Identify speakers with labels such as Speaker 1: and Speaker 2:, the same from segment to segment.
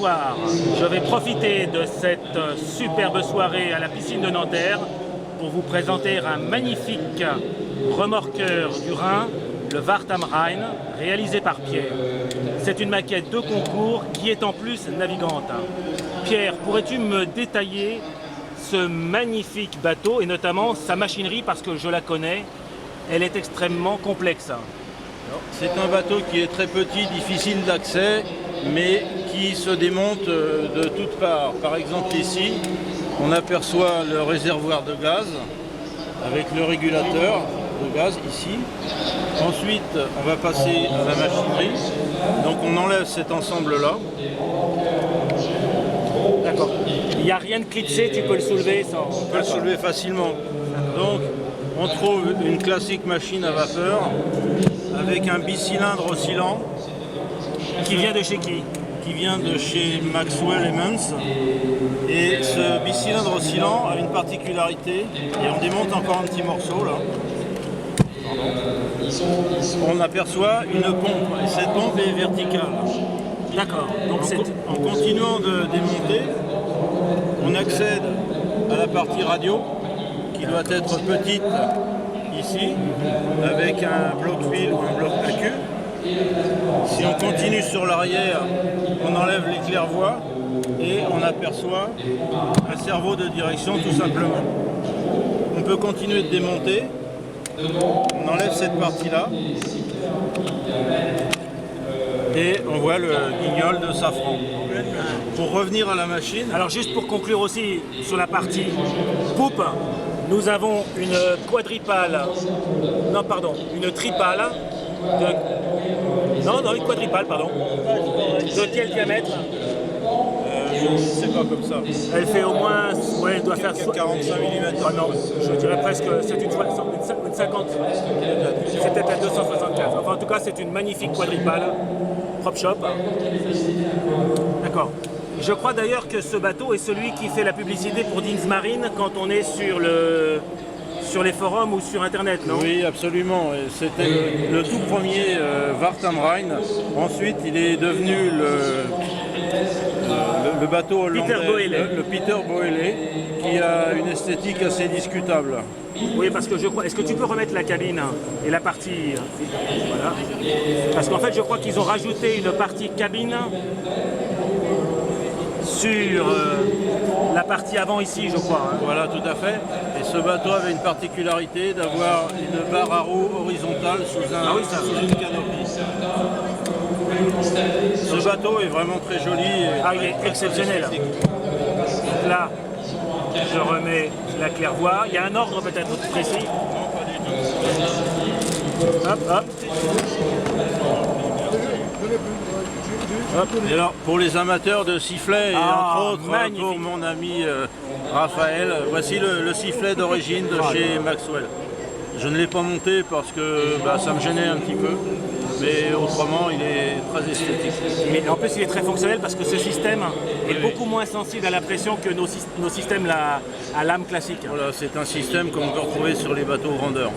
Speaker 1: soir, je vais profiter de cette superbe soirée à la piscine de Nanterre pour vous présenter un magnifique remorqueur du Rhin, le Wart am Rhein, réalisé par Pierre. C'est une maquette de concours qui est en plus navigante. Pierre, pourrais-tu me détailler ce magnifique bateau et notamment sa machinerie, parce que je la connais, elle est extrêmement complexe.
Speaker 2: C'est un bateau qui est très petit, difficile d'accès, mais qui se démonte de toutes parts. Par exemple ici, on aperçoit le réservoir de gaz avec le régulateur de gaz ici. Ensuite, on va passer à la machinerie. Donc on enlève cet ensemble-là.
Speaker 1: D'accord. Il n'y a rien de clipsé, tu peux le soulever sans...
Speaker 2: On peut le soulever facilement. Donc on trouve une classique machine à vapeur avec un bicylindre oscillant.
Speaker 1: Qui vient de chez qui?
Speaker 2: Qui vient de chez Maxwell Emmons. Et ce bicylindre oscillant a une particularité, et on démonte encore un petit morceau là. On aperçoit une pompe, et cette pompe est verticale.
Speaker 1: D'accord. Donc
Speaker 2: En continuant de démonter, on accède à la partie radio, qui doit être petite ici, avec un bloc fil ou un bloc AQ. Si on continue sur l'arrière, on enlève les claire-voies et on aperçoit un cerveau de direction tout simplement. On peut continuer de démonter, on enlève cette partie-là et on voit le guignol de safran. Pour revenir à la machine...
Speaker 1: Alors juste pour conclure aussi sur la partie poupe, nous avons une quadripale, non pardon, une tripale, une quadripale, pardon, de quel diamètre?
Speaker 2: Je ne sais pas comme ça.
Speaker 1: Elle fait au moins, ouais, elle doit faire
Speaker 2: 45 mm.
Speaker 1: Ah non, je dirais presque, c'est une 50, c'est peut-être la 275. Enfin en tout cas c'est une magnifique quadripale, prop shop. D'accord. Je crois d'ailleurs que ce bateau est celui qui fait la publicité pour Dings Marine quand on est sur les forums ou sur internet, non?
Speaker 2: Oui, absolument. C'était le tout premier Wart am Rhein. Ensuite, il est devenu le bateau hollandais, le Peter Boele, qui a une esthétique assez discutable.
Speaker 1: Oui, parce que je crois... Est-ce que tu peux remettre la cabine et la partie... Voilà. Parce qu'en fait, je crois qu'ils ont rajouté une partie cabine sur la partie avant ici, je crois. Hein.
Speaker 2: Voilà, tout à fait. Et ce bateau avait une particularité d'avoir une barre à roues horizontale sous une canopie. Ce bateau est vraiment très joli.
Speaker 1: Il est exceptionnel. Donc là, je remets la claire-voie. Il y a un ordre peut-être précis.
Speaker 2: Non, pas du tout.
Speaker 1: Hop, hop.
Speaker 2: Hop. Et alors, pour les amateurs de sifflets, et entre autres
Speaker 1: magnifique.
Speaker 2: pour mon ami Raphaël, voici le sifflet d'origine de chez Maxwell. Je ne l'ai pas monté parce que ça me gênait un petit peu, mais autrement il est très esthétique.
Speaker 1: Mais en plus il est très fonctionnel parce que ce système est beaucoup moins sensible à la pression que nos systèmes à lame classique.
Speaker 2: Voilà, c'est un système qu'on peut retrouver sur les bateaux grandeur.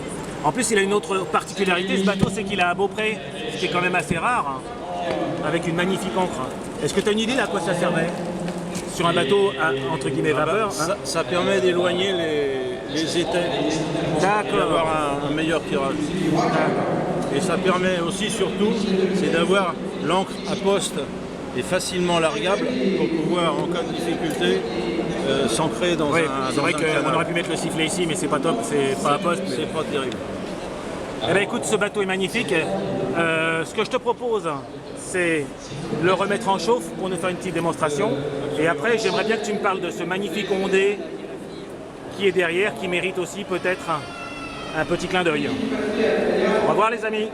Speaker 1: En plus il a une autre particularité, ce bateau, c'est qu'il a un beaupré, ce qui est quand même assez rare, avec une magnifique encre. Est-ce que tu as une idée à quoi ça servait sur un bateau à, entre guillemets vapeur?
Speaker 2: Ça permet d'éloigner les étais et d'avoir un meilleur tirage. Et ça permet aussi surtout, c'est d'avoir l'encre à poste et facilement largable pour pouvoir en cas de difficulté s'ancrer dans un
Speaker 1: c'est vrai qu'on aurait pu mettre le sifflet ici, mais c'est pas top, c'est pas à poste.
Speaker 2: C'est pas terrible.
Speaker 1: Eh bien écoute, ce bateau est magnifique. Ce que je te propose, c'est le remettre en chauffe pour nous faire une petite démonstration. Et après, j'aimerais bien que tu me parles de ce magnifique ondé qui est derrière, qui mérite aussi peut-être un petit clin d'œil. Au revoir les amis.